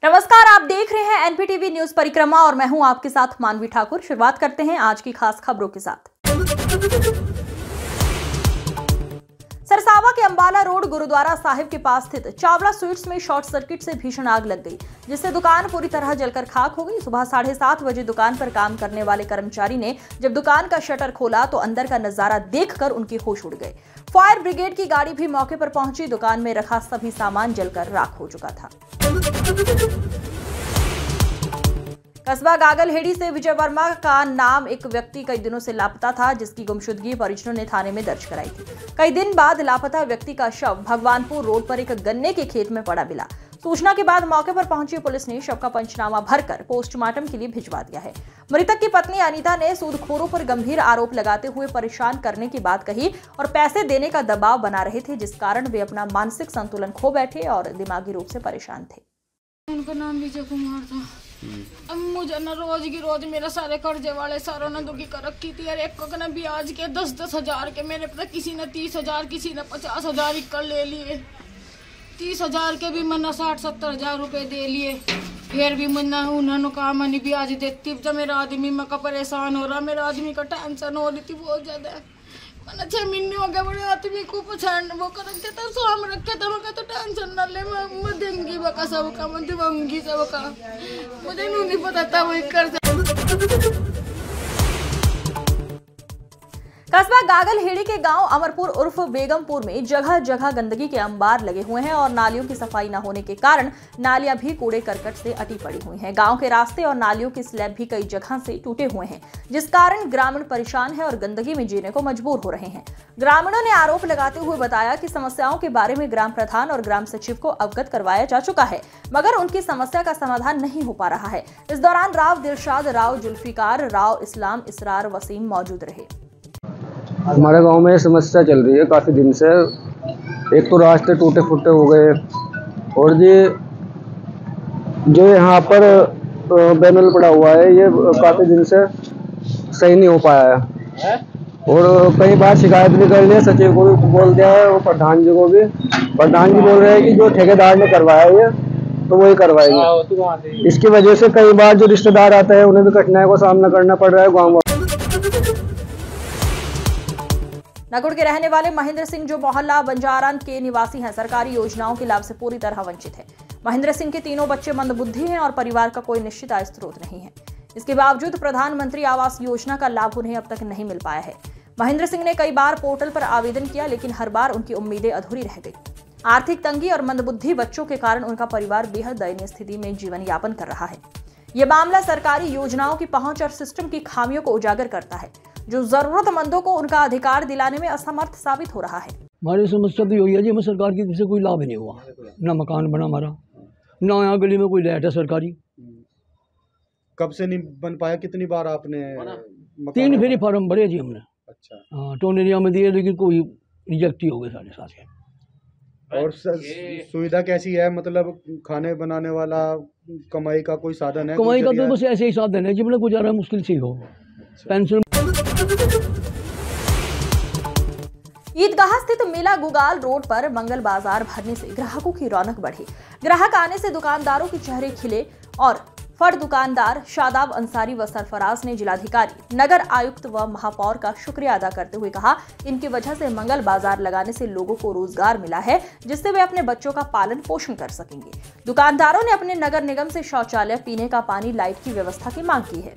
नमस्कार, आप देख रहे हैं एनपीटीवी न्यूज परिक्रमा और मैं हूं आपके साथ मानवी ठाकुर। शुरुआत करते हैं आज की खास खबरों के साथ। सरसावा के अंबाला रोड गुरुद्वारा साहिब के पास स्थित चावला स्वीट्स में शॉर्ट सर्किट से भीषण आग लग गई, जिससे दुकान पूरी तरह जलकर खाक हो गई। सुबह 7:30 बजे दुकान पर काम करने वाले कर्मचारी ने जब दुकान का शटर खोला तो अंदर का नजारा देखकर उनके होश उड़ गए। फायर ब्रिगेड की गाड़ी भी मौके पर पहुंची। दुकान में रखा सभी सामान जलकर राख हो चुका था। कस्बा गागलहेड़ी से विजय वर्मा का नाम एक व्यक्ति कई दिनों से लापता था, जिसकी गुमशुदगी परिजनों ने थाने में दर्ज कराई थी। कई दिन बाद लापता व्यक्ति का शव भगवानपुर रोड पर एक गन्ने के खेत में पड़ा मिला। सूचना के बाद मौके पर पहुंची पुलिस ने शव का पंचनामा भरकर पोस्टमार्टम के लिए भिजवा दिया है। मृतक की पत्नी अनीता ने सूदखोरों पर गंभीर आरोप लगाते हुए परेशान करने की बात कही और पैसे देने का दबाव बना रहे थे, जिस कारण वे अपना मानसिक संतुलन खो बैठे और दिमागी रूप से परेशान थे। उनका नाम विजय कुमार था। अब मुझे न रोज की रोज मेरे सारे कर्जे वाले सारों ने दुखी कर रखी थी। और एक को ब्याज के 10-10 हजार के मेरे पता, किसी ने 30 हजार, किसी ने 50 हजार कर ले लिए। 30 हजार के भी मैंने 60-70 हजार रुपए दे लिए। फिर भी मैंने उन्होंने कहा मैंने ब्याज देती। जब मेरा आदमी मैं का परेशान हो रहा, मेरा आदमी का टेंशन हो रही थी बहुत ज्यादा। मैंने 6 महीने हो गए बड़े आदमी को पछाड़ वो कर रखे था, स्वाम रखे था। मैं तो टेंशन न ले, मैं देंगी बका सबका, मैं दिवाऊंगी सबका। मुझे नहीं पता था वो कर। कस्बा गागलहेड़ी के गांव अमरपुर उर्फ बेगमपुर में जगह जगह गंदगी के अंबार लगे हुए हैं और नालियों की सफाई न होने के कारण नालियां भी कूड़े करकट से अटी पड़ी हुई हैं। गांव के रास्ते और नालियों की स्लैब भी कई जगह से टूटे हुए हैं, जिस कारण ग्रामीण परेशान है और गंदगी में जीने को मजबूर हो रहे हैं। ग्रामीणों ने आरोप लगाते हुए बताया कि समस्याओं के बारे में ग्राम प्रधान और ग्राम सचिव को अवगत करवाया जा चुका है, मगर उनकी समस्या का समाधान नहीं हो पा रहा है। इस दौरान राव दिलशाद, राव जुल्फिकार, राव इस्लाम, इसरार, वसीम मौजूद रहे। हमारे गांव में समस्या चल रही है काफ़ी दिन से। एक तो रास्ते टूटे फूटे हो गए और ये जो यहाँ पर बैनल पड़ा हुआ है ये काफ़ी दिन से सही नहीं हो पाया है। और कई बार शिकायत भी कर ली, सचिव को भी बोल दिया है और प्रधान जी को भी। प्रधान जी बोल रहे हैं कि जो ठेकेदार ने करवाया है तो वही करवाएंगे। इसकी वजह से कई बार जो रिश्तेदार आते हैं उन्हें भी कठिनाई का सामना करना पड़ रहा है गाँव। नगुड़ के रहने वाले महेंद्र सिंह, जो मोहल्ला बंजारान के निवासी हैं, सरकारी योजनाओं के लाभ से पूरी तरह वंचित है। महेंद्र सिंह के तीनों बच्चे मंदबुद्धि हैं और परिवार का कोई निश्चित आय स्रोत नहीं है। इसके बावजूद प्रधानमंत्री आवास योजना का लाभ उन्हें अब तक नहीं मिल पाया है। महेंद्र सिंह ने कई बार पोर्टल पर आवेदन किया, लेकिन हर बार उनकी उम्मीदें अधूरी रह गई। आर्थिक तंगी और मंदबुद्धि बच्चों के कारण उनका परिवार बेहद दयनीय स्थिति में जीवन यापन कर रहा है। ये मामला सरकारी योजनाओं की पहुंच और सिस्टम की खामियों को उजागर करता है, जो जरूरतमंदों को उनका अधिकार दिलाने में असमर्थ साबित हो रहा है। हमारी समस्या तो यही है जी, हमें सरकार की तरफ से कोई लाभ नहीं हुआ। ना मकान बना हमारा, ना यहाँ गली में कोई लाइट है सरकारी। कब से नहीं बन पाया? कितनी बार आपने 3 फेरी फार्म भरे जी हमने। अच्छा। हाँ, टोन एरिया में दिए लेकिन कोई रिजेक्ट ही हो गए सारे साथ। और सुविधा कैसी है? मतलब खाने बनाने वाला कमाई का कोई साधन है? कमाई का तो बस ऐसे ही साधन है जी, मतलब गुजारा मुश्किल से ही हो। पेंशन। ईदगाह स्थित मेला गुगाल रोड पर मंगल बाजार भरने से ग्राहकों की रौनक बढ़ी। ग्राहक आने से दुकानदारों के चेहरे खिले और फड़ दुकानदार शादाब अंसारी व सरफराज ने जिलाधिकारी, नगर आयुक्त व महापौर का शुक्रिया अदा करते हुए कहा, इनकी वजह से मंगल बाजार लगाने से लोगों को रोजगार मिला है, जिससे वे अपने बच्चों का पालन पोषण कर सकेंगे। दुकानदारों ने अपने नगर निगम से शौचालय, पीने का पानी, लाइट की व्यवस्था की मांग की है।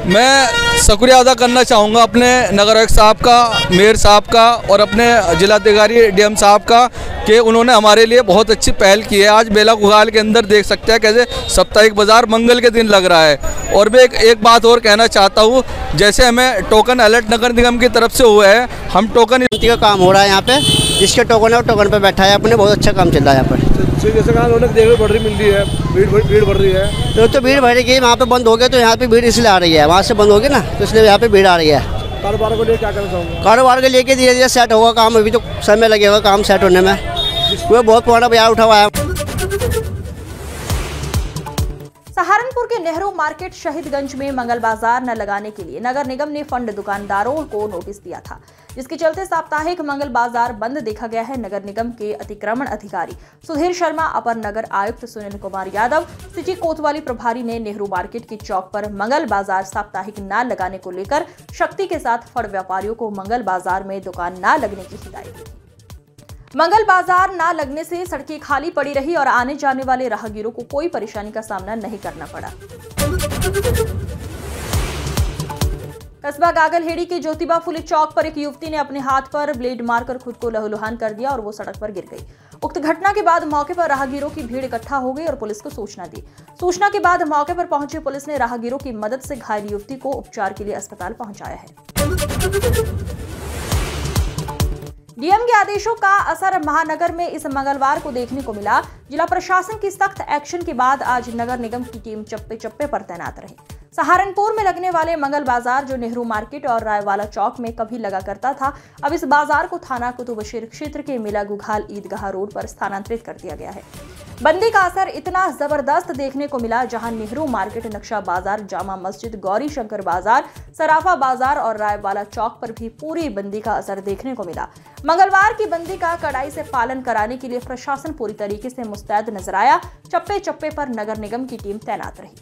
मैं शुक्रिया अदा करना चाहूँगा अपने नगर आयुक्त साहब का, मेयर साहब का और अपने जिलाधिकारी डीएम साहब का कि उन्होंने हमारे लिए बहुत अच्छी पहल की है। आज मेला गुगाल के अंदर देख सकते हैं कैसे साप्ताहिक बाजार मंगल के दिन लग रहा है। और मैं एक बात और कहना चाहता हूँ, जैसे हमें टोकन अलर्ट नगर निगम की तरफ से हुआ है, हम टोकन का काम हो रहा है यहाँ पे, जिसके टोकन है वो टोकन पे बैठा है अपने, बहुत अच्छा काम चल रहा है यहाँ पर। जैसे कहा उन्होंने देखने बढ़ रही मिल रही है, भीड़ बढ़ रही है। तो भीड़ बढ़ेगी, वहाँ पे बंद हो गया तो यहाँ पे भीड़ इसलिए आ रही है, वहाँ से बंद होगी ना तो इसलिए यहाँ पे भीड़ आ रही है। कारोबार को लेकर क्या करना चाहूँगा? कारोबार के लेके धीरे धीरे सेट होगा काम, अभी तो समय लगेगा काम सेट होने में। वो बहुत पुराना बाजार उठा हुआ है। सहारनपुर के नेहरू मार्केट शहीदगंज में मंगल बाजार न लगाने के लिए नगर निगम ने फंड दुकानदारों को नोटिस दिया था, जिसके चलते साप्ताहिक मंगल बाजार बंद देखा गया है। नगर निगम के अतिक्रमण अधिकारी सुधीर शर्मा, अपर नगर आयुक्त सुनील कुमार यादव, सिटी कोतवाली प्रभारी ने नेहरू मार्केट के चौक पर मंगल बाजार साप्ताहिक न लगाने को लेकर शक्ति के साथ फड़ व्यापारियों को मंगल बाजार में दुकान न लगने की हिदायत दी। मंगल बाजार न लगने से सड़कें खाली पड़ी रही और आने जाने वाले राहगीरों को कोई परेशानी का सामना नहीं करना पड़ा। कस्बा गागलहेड़ी के ज्योतिबा फुले चौक पर एक युवती ने अपने हाथ पर ब्लेड मारकर खुद को लहूलुहान कर दिया और वो सड़क पर गिर गई। उक्त घटना के बाद मौके पर राहगीरों की भीड़ इकट्ठा हो गई और पुलिस को सूचना दी। सूचना के बाद मौके पर पहुंची पुलिस ने राहगीरों की मदद से घायल युवती को उपचार के लिए अस्पताल पहुंचाया है। डीएम के आदेशों का असर महानगर में इस मंगलवार को देखने को मिला। जिला प्रशासन की सख्त एक्शन के बाद आज नगर निगम की टीम चप्पे चप्पे पर तैनात रही। सहारनपुर में लगने वाले मंगल बाजार, जो नेहरू मार्केट और रायवाला चौक में कभी लगा करता था, अब इस बाजार को थाना कुतुबशीर क्षेत्र के मिला गुघाल ईदगाह रोड पर स्थानांतरित कर दिया गया है। बंदी का असर इतना जबरदस्त देखने को मिला, जहां नेहरू मार्केट, नक्शा बाजार, जामा मस्जिद, गौरी शंकर बाजार, सराफा बाजार और रायवाला चौक पर भी पूरी बंदी का असर देखने को मिला। मंगलवार की बंदी का कड़ाई से पालन कराने के लिए प्रशासन पूरी तरीके से मुस्तैद नजर आया। चप्पे चप्पे पर नगर निगम की टीम तैनात रही।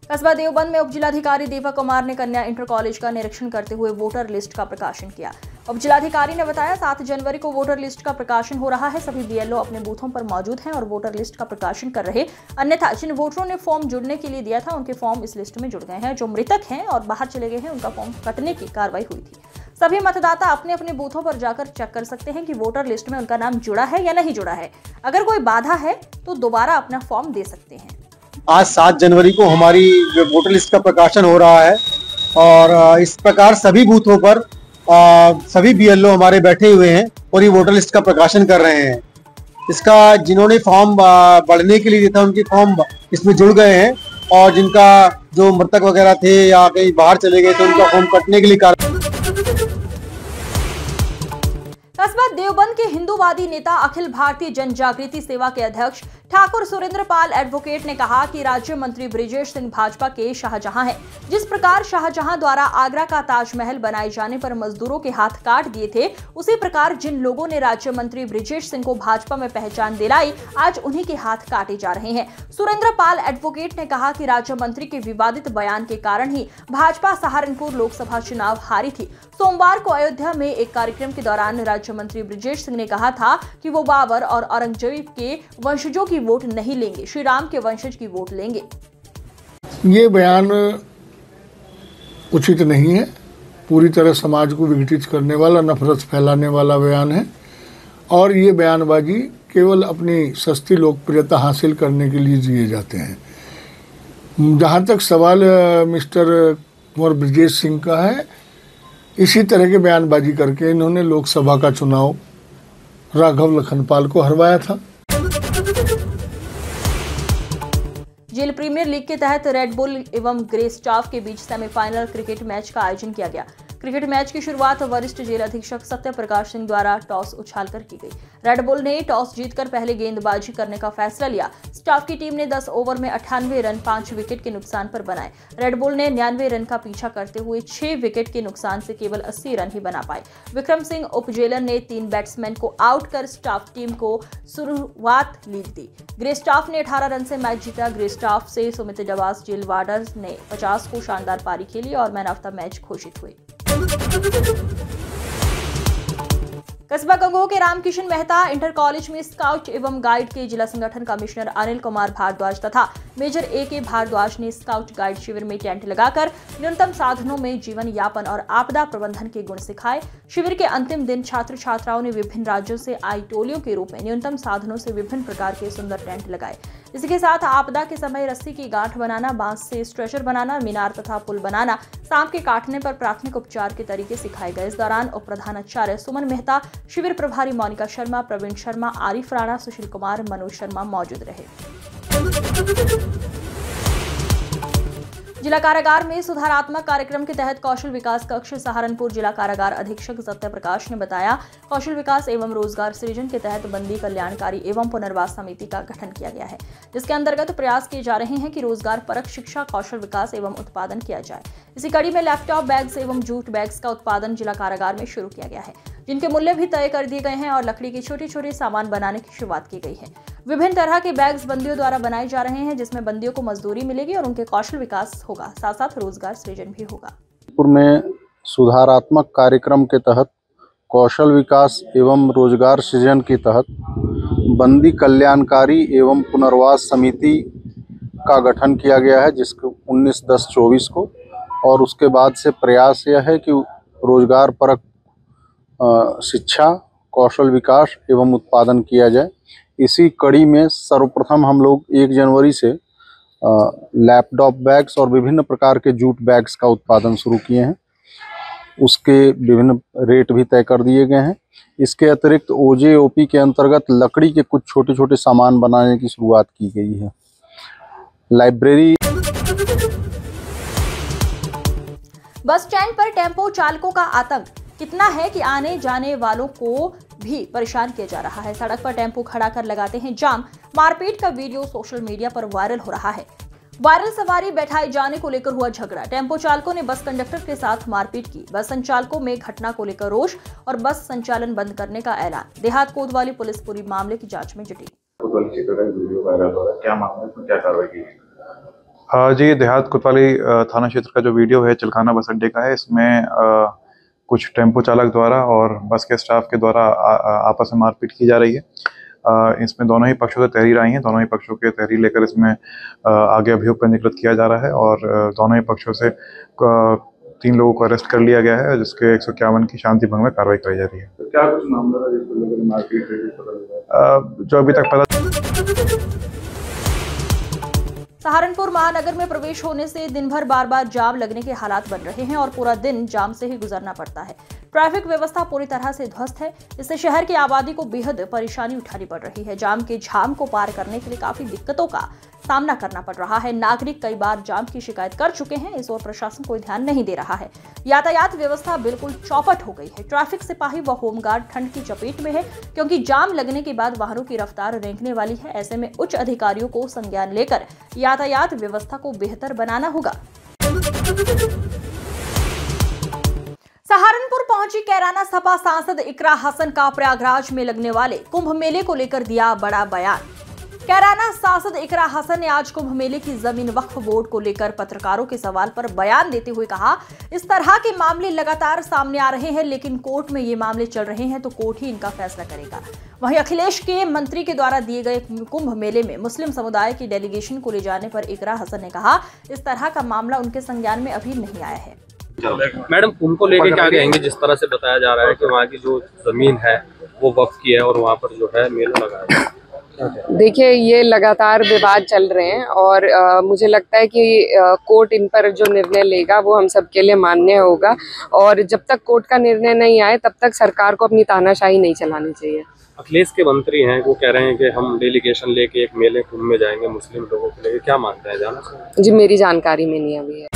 कस्बा देवबंद में उपजिलाधिकारी दीपक कुमार ने कन्या इंटर कॉलेज का निरीक्षण करते हुए वोटर लिस्ट का प्रकाशन किया। उपजिलाधिकारी ने बताया 7 जनवरी को वोटर लिस्ट का प्रकाशन हो रहा है। सभी बीएलओ अपने बूथों पर मौजूद हैं और वोटर लिस्ट का प्रकाशन कर रहे। अन्यथा जिन वोटरों ने फॉर्म जुड़ने के लिए दिया था, उनके फॉर्म इस लिस्ट में जुड़ गए हैं। जो मृतक हैं और बाहर चले गए हैं, उनका फॉर्म कटने की कार्रवाई हुई थी। सभी मतदाता अपने अपने बूथों पर जाकर चेक कर सकते हैं कि वोटर लिस्ट में उनका नाम जुड़ा है या नहीं जुड़ा है। अगर कोई बाधा है तो दोबारा अपना फॉर्म दे सकते हैं। आज 7 जनवरी को हमारी वोटर लिस्ट का प्रकाशन हो रहा है और इस प्रकार सभी बूथों पर सभी बीएलओ हमारे बैठे हुए हैं और ये वोटर लिस्ट का प्रकाशन कर रहे हैं। इसका जिन्होंने फॉर्म बढ़ने के लिए दिया था, उनके फॉर्म इसमें जुड़ गए हैं और जिनका जो मृतक वगैरह थे या कहीं बाहर चले गए थे, उनका फॉर्म कटने के लिए कस्बा देवबंद के हिंदूवादी नेता अखिल भारतीय जन जागृति सेवा के अध्यक्ष ठाकुर सुरेंद्र पाल एडवोकेट ने कहा कि राज्य मंत्री बृजेश सिंह भाजपा के शाहजहां हैं। जिस प्रकार शाहजहां द्वारा आगरा का ताजमहल बनाए जाने पर मजदूरों के हाथ काट दिए थे, उसी प्रकार जिन लोगों ने राज्य मंत्री बृजेश सिंह को भाजपा में पहचान दिलाई, आज उन्हीं के हाथ काटे जा रहे हैं। सुरेंद्र पाल एडवोकेट ने कहा कि राज्य मंत्री के विवादित बयान के कारण ही भाजपा सहारनपुर लोकसभा चुनाव हारी थी। सोमवार को अयोध्या में एक कार्यक्रम के दौरान राज्य मंत्री बृजेश सिंह ने कहा था कि वो बाबर और औरंगजेब के वंशजों की वोट नहीं लेंगे, श्री राम के वंशज की वोट लेंगे। ये बयान उचित नहीं है, पूरी तरह समाज को विघटित करने वाला, नफरत फैलाने वाला बयान है और ये बयानबाजी केवल अपनी सस्ती लोकप्रियता हासिल करने के लिए दिए जाते हैं। जहाँ तक सवाल मिस्टर कुंवर बृजेश सिंह का है, इसी तरह के बयानबाजी करके इन्होंने लोकसभा का चुनाव राघव लखनपाल को हरवाया था। जेल प्रीमियर लीग के तहत रेड बुल एवं ग्रे स्टाफ के बीच सेमीफाइनल क्रिकेट मैच का आयोजन किया गया। क्रिकेट मैच की शुरुआत वरिष्ठ जेल अधीक्षक सत्य प्रकाश सिंह द्वारा टॉस उछालकर की गई। रेड बुल ने टॉस जीतकर पहले गेंदबाजी करने का फैसला लिया। स्टाफ की टीम ने 10 ओवर में 98 रन 5 विकेट के नुकसान पर बनाए। रेड बुल ने 99 रन का पीछा करते हुए 6 विकेट के नुकसान से केवल 80 रन ही बना पाए। विक्रम सिंह उपजेलर ने 3 बैट्समैन को आउट कर स्टाफ टीम को शुरुआत लीड दी। ग्रे स्टाफ ने 18 रन से मैच जीता। ग्रे स्टाफ से सुमित डवास जेल वार्डर्स ने 50 को शानदार पारी खेली और मैन ऑफ द मैच घोषित हुए। कस्बा गंगोह के रामकिशन मेहता इंटर कॉलेज में स्काउट एवं गाइड के जिला संगठन कमिश्नर अनिल कुमार भारद्वाज तथा मेजर ए.के. भारद्वाज ने स्काउट गाइड शिविर में टेंट लगाकर न्यूनतम साधनों में जीवन यापन और आपदा प्रबंधन के गुण सिखाए। शिविर के अंतिम दिन छात्र छात्राओं ने विभिन्न राज्यों से आई टोलियों के रूप में न्यूनतम साधनों से विभिन्न प्रकार के सुंदर टेंट लगाए। इसके साथ आपदा के समय रस्सी की गांठ बनाना, बांस से स्ट्रेचर बनाना, मीनार तथा पुल बनाना, सांप के काटने पर प्राथमिक उपचार के तरीके सिखाए गए। इस दौरान उप प्रधानाचार्य सुमन मेहता, शिविर प्रभारी मोनिका शर्मा, प्रवीण शर्मा, आरिफ राणा, सुशील कुमार, मनोज शर्मा मौजूद रहे। जिला कारागार में सुधारात्मक कार्यक्रम के तहत कौशल विकास कक्ष सहारनपुर जिला कारागार अधीक्षक सत्य प्रकाश ने बताया, कौशल विकास एवं रोजगार सृजन के तहत बंदी कल्याणकारी एवं पुनर्वास समिति का गठन किया गया है, जिसके अंतर्गत प्रयास किए जा रहे हैं कि रोजगार परक शिक्षा, कौशल विकास एवं उत्पादन किया जाए। इसी कड़ी में लैपटॉप बैग्स एवं जूट बैग्स का उत्पादन जिला कारागार में शुरू किया गया है, जिनके मूल्य भी तय कर दिए गए हैं और लकड़ी के छोटे छोटे सामान बनाने की शुरुआत की गई है। विभिन्न तरह के बैग्स बंदियों द्वारा बनाए जा रहे हैं, जिसमें बंदियों को मजदूरी मिलेगी और उनके कौशल विकास होगा, साथ साथ रोजगार सृजन भी होगा। में सुधारात्मक कार्यक्रम के तहत कौशल विकास एवं रोजगार सृजन के तहत बंदी कल्याणकारी एवं पुनर्वास समिति का गठन किया गया है, जिसको 19/10/24 को, और उसके बाद से प्रयास यह है कि रोजगार परक शिक्षा, कौशल विकास एवं उत्पादन किया जाए। इसी कड़ी में सर्वप्रथम हम लोग 1 जनवरी से लैपटॉप बैग्स और विभिन्न प्रकार के जूट बैग्स का उत्पादन शुरू किए हैं। उसके विभिन्न रेट भी तय कर दिए गए हैं। इसके अतिरिक्त OJOP के अंतर्गत लकड़ी के कुछ छोटे छोटे सामान बनाने की शुरुआत की गई है। लाइब्रेरी। बस स्टैंड पर टेम्पो चालकों का आतंक कितना है कि आने जाने वालों को भी परेशान किया जा रहा है। सड़क पर टेम्पो खड़ा कर लगाते हैं जाम। मारपीट का वीडियो सोशल मीडिया पर वायरल हो रहा है। वायरल सवारी बैठाए जाने को लेकर हुआ झगड़ा। टेम्पो चालकों ने बस कंडक्टर के साथ मारपीट की। बस संचालकों में घटना को लेकर रोष और बस संचालन बंद करने का ऐलान। देहात कोतवाली पुलिस पूरी मामले की जांच में जुटी। जी, देहात कोतवाली थाना क्षेत्र का जो वीडियो है चिलखाना बस अड्डे का है। इसमें कुछ टेम्पो चालक द्वारा और बस के स्टाफ के द्वारा आपस में मारपीट की जा रही है। इसमें दोनों ही पक्षों से तहरीर आई हैं। दोनों ही पक्षों के तहरीर लेकर इसमें आगे अभियोग पंजीकृत किया जा रहा है और दोनों ही पक्षों से 3 लोगों को अरेस्ट कर लिया गया है, जिसके 151 की शांति भंग में कार्रवाई कराई जा रही है। तो क्या कुछ मामला था जिसको लेकर मारपीट जो अभी तक पता। सहारनपुर महानगर में प्रवेश होने से दिन भर बार बार जाम लगने के हालात बन रहे हैं और पूरा दिन जाम से ही गुजरना पड़ता है। ट्रैफिक व्यवस्था पूरी तरह से ध्वस्त है। इससे शहर की आबादी को बेहद परेशानी उठानी पड़ रही है। जाम के झाम को पार करने के लिए काफी दिक्कतों का सामना करना पड़ रहा है। नागरिक कई बार जाम की शिकायत कर चुके हैं, इस ओर प्रशासन कोई ध्यान नहीं दे रहा है। यातायात व्यवस्था बिल्कुल चौपट हो गई है। ट्रैफिक सिपाही व होमगार्ड ठंड की चपेट में है, क्योंकि जाम लगने के बाद वाहनों की रफ्तार रेंगने वाली है। ऐसे में उच्च अधिकारियों को संज्ञान लेकर यातायात व्यवस्था को बेहतर बनाना होगा। सहारनपुर पहुंची कैराना सपा सांसद इकरा हसन का प्रयागराज में लगने वाले कुंभ मेले को लेकर दिया बड़ा बयान। कैराना सांसद इकरा हसन ने आज कुंभ मेले की जमीन वक्फ बोर्ड को लेकर पत्रकारों के सवाल पर बयान देते हुए कहा, इस तरह के मामले लगातार सामने आ रहे हैं, लेकिन कोर्ट में ये मामले चल रहे हैं तो कोर्ट ही इनका फैसला करेगा। वहीं अखिलेश के मंत्री के द्वारा दिए गए कुंभ मेले में मुस्लिम समुदाय की डेलीगेशन को ले जाने पर इकरा हसन ने कहा, इस तरह का मामला उनके संज्ञान में अभी नहीं आया है। मैडम, उनको लेके क्या कहेंगे? जिस तरह से बताया जा रहा है कि वहाँ की जो जमीन है वो वक्फ की है और वहाँ पर जो है मेला लगाया है। देखिए, ये लगातार विवाद चल रहे हैं और मुझे लगता है कि कोर्ट इन पर जो निर्णय लेगा वो हम सबके लिए मान्य होगा और जब तक कोर्ट का निर्णय नहीं आए तब तक सरकार को अपनी तानाशाही नहीं चलानी चाहिए। अखिलेश के मंत्री हैं, वो कह रहे हैं कि हम डेलीगेशन लेके एक मेले कुंभ में जाएंगे मुस्लिम लोगों को लेके, क्या मानते हैं? जाना जी, मेरी जानकारी में नहीं अभी है।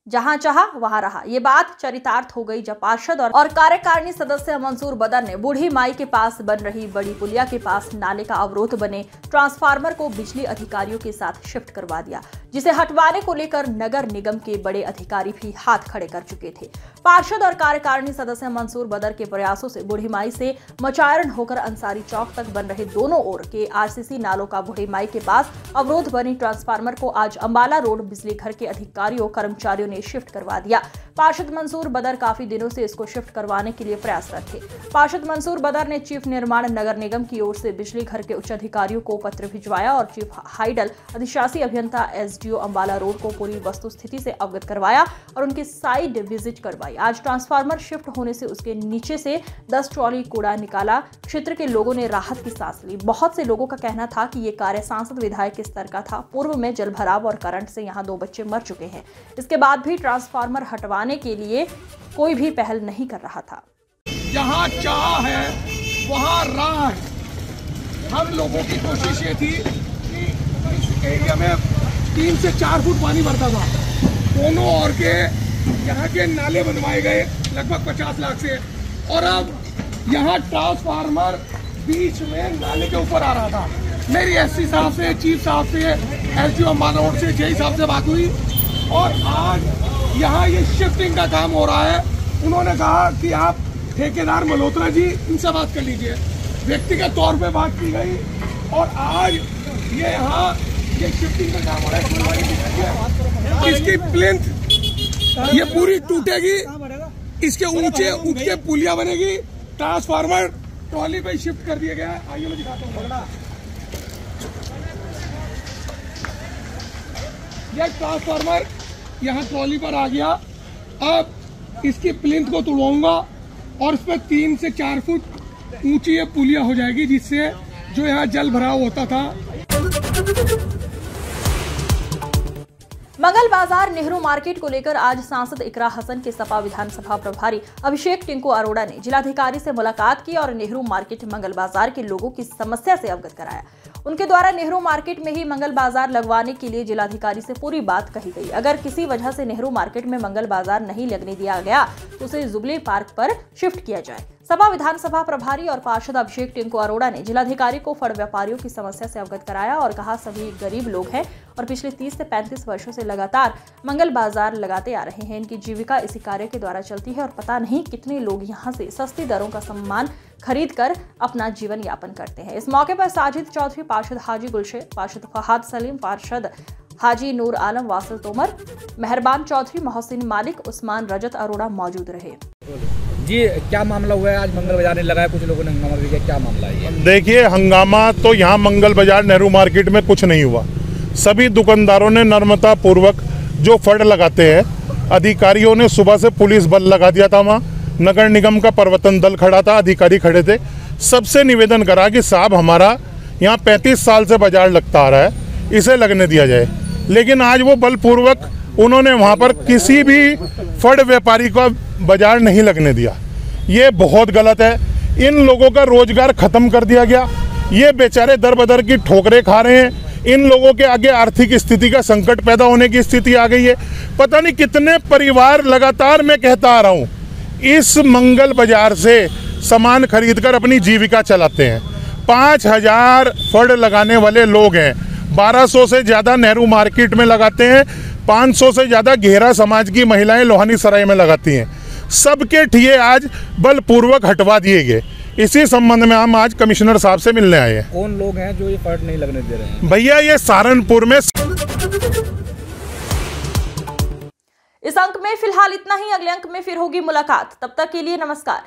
जहां चाहा वहां रहा, ये बात चरितार्थ हो गई जब पार्षद और कार्यकारिणी सदस्य मंसूर बदर ने बूढ़ी माई के पास बन रही बड़ी पुलिया के पास नाले का अवरोध बने ट्रांसफार्मर को बिजली अधिकारियों के साथ शिफ्ट करवा दिया, जिसे हटवाने को लेकर नगर निगम के बड़े अधिकारी भी हाथ खड़े कर चुके थे। पार्षद और कार्यकारिणी सदस्य मंसूर बदर के प्रयासों से बूढ़ी माई से मचारण होकर अंसारी चौक तक बन रहे दोनों ओर के RCC नालों का बूढ़ी माई के पास अवरोध बनी ट्रांसफार्मर को आज अंबाला रोड बिजली घर के अधिकारियों कर्मचारियों ने शिफ्ट करवा दिया। पार्षद मंसूर बदर काफी दिनों से इसको शिफ्ट करवाने के लिए प्रयासरत थे। पार्षद मंसूर बदर ने चीफ निर्माण नगर निगम की ओर से बिजली घर के उच्च अधिकारियों को पत्र भिजवाया और चीफ हाइडल अधिशासी अभियंता SDO अंबाला रोड को पूरी वस्तु स्थिति से अवगत करवाया और उनकी साइड विजिट करवाई। आज ट्रांसफार्मर शिफ्ट होने से उसके नीचे से 10 ट्रॉली कूड़ा निकाला। क्षेत्र के लोगों ने राहत की सांस ली। बहुत से लोगों का कहना था कि ये कार्य सांसद विधायक के स्तर का था। पूर्व में जलभराव और करंट से यहाँ 2 बच्चे मर चुके हैं। इसके बाद भी ट्रांसफार्मर हटवाने के लिए कोई भी पहल नहीं कर रहा था। जहाँ चाह है वहाँ राह है। हम लोगों की कोशिश ये थी कि इस एरिया में 3 से 4 फुट पानी भरता था। दोनों ओर के यहाँ के नाले बनवाए गए लगभग 50 लाख से, और अब यहाँ ट्रांसफार्मर बीच में नाले के ऊपर आ रहा था। मेरी एससी साहब से, चीफ साहब से, एसडीओ अम्बाला रोड से, जेई साहब से बात हुई, और आज यहाँ ये शिफ्टिंग का काम हो रहा है। उन्होंने कहा कि आप ठेकेदार मल्होत्रा जी, इनसे बात कर लीजिए। व्यक्तिगत तौर पे बात की गई, और आज ये यहाँ ये शिफ्टिंग का काम हो रहा है। इसकी प्लिंथ ये पूरी टूटेगी, इसके ऊंचे पुलिया बनेगी, ट्रांसफार्मर ट्रॉली पे शिफ्ट कर दिया गया है। आइए मैं दिखाता हूँ। यह ट्रांसफार्मर यहाँ ट्रॉली पर आ गया। अब इसकी प्लिंथ को तोड़वाऊंगा और इसमें 3 से 4 फुट ऊंची ये पुलिया हो जाएगी, जिससे जो यहाँ जल भराव होता था। मंगल बाजार नेहरू मार्केट को लेकर आज सांसद इकरा हसन के सपा विधानसभा प्रभारी अभिषेक टिंकू अरोड़ा ने जिलाधिकारी से मुलाकात की और नेहरू मार्केट मंगल बाजार के लोगों की समस्या से अवगत कराया। उनके द्वारा नेहरू मार्केट में ही मंगल बाजार लगवाने के लिए जिलाधिकारी से पूरी बात कही गई। अगर किसी वजह से नेहरू मार्केट में मंगल बाजार नहीं लगने दिया गया तो उसे जुबली पार्क पर शिफ्ट किया जाए। सपा विधानसभा प्रभारी और पार्षद अभिषेक टिंकू अरोड़ा ने जिलाधिकारी को फड़ व्यापारियों की समस्या से अवगत कराया और कहा सभी गरीब लोग हैं और पिछले 30 से 35 वर्षों से लगातार मंगल बाजार लगाते आ रहे हैं। इनकी जीविका इसी कार्य के द्वारा चलती है और पता नहीं कितने लोग यहां से सस्ती दरों का सामान खरीद कर अपना जीवन यापन करते हैं। इस मौके पर साजिद चौधरी, पार्षद हाजी गुलशेर, पार्षद फहाद सलीम, पार्षद हाजी नूर आलम, वासिल तोमर, मेहरबान चौधरी, मोहसिन मालिक, उस्मान रजत अरोड़ा मौजूद रहे। जी, क्या मामला हुआ है? आज मंगल बाजार ने लगाया, कुछ लोगों ने हंगामा भी किया, क्या मामला है? देखिए, हंगामा तो यहाँ मंगल बाजार नेहरू मार्केट में कुछ नहीं हुआ। सभी दुकानदारों ने नम्रता पूर्वक जो फड़ लगाते हैं, अधिकारियों ने सुबह से पुलिस बल लगा दिया था। वहाँ नगर निगम का प्रवर्तन दल खड़ा था, अधिकारी खड़े थे। सबसे निवेदन करा कि साहब, हमारा यहाँ 35 साल से बाजार लगता आ रहा है, इसे लगने दिया जाए। लेकिन आज वो बलपूर्वक उन्होंने वहाँ पर किसी भी फड़ व्यापारी का बाजार नहीं लगने दिया। ये बहुत गलत है। इन लोगों का रोजगार खत्म कर दिया गया। ये बेचारे दर बदर की ठोकरें खा रहे हैं। इन लोगों के आगे आर्थिक स्थिति का संकट पैदा होने की स्थिति आ गई है। पता नहीं कितने परिवार, लगातार मैं कहता आ रहा हूँ, इस मंगल बाजार से सामान खरीदकर अपनी जीविका चलाते हैं। 5000 फड़ लगाने वाले लोग हैं। 1200 से ज़्यादा नेहरू मार्केट में लगाते हैं। 500 से ज़्यादा घेरा समाज की महिलाएं लोहानी सराय में लगाती हैं। सबके ठिये आज बलपूर्वक हटवा दिए गए। इसी संबंध में हम आज कमिश्नर साहब से मिलने आए हैं। कौन लोग हैं जो ये फड़ नहीं लगने दे रहे हैं? भैया, ये सहारनपुर में। इस अंक में फिलहाल इतना ही। अगले अंक में फिर होगी मुलाकात। तब तक के लिए नमस्कार।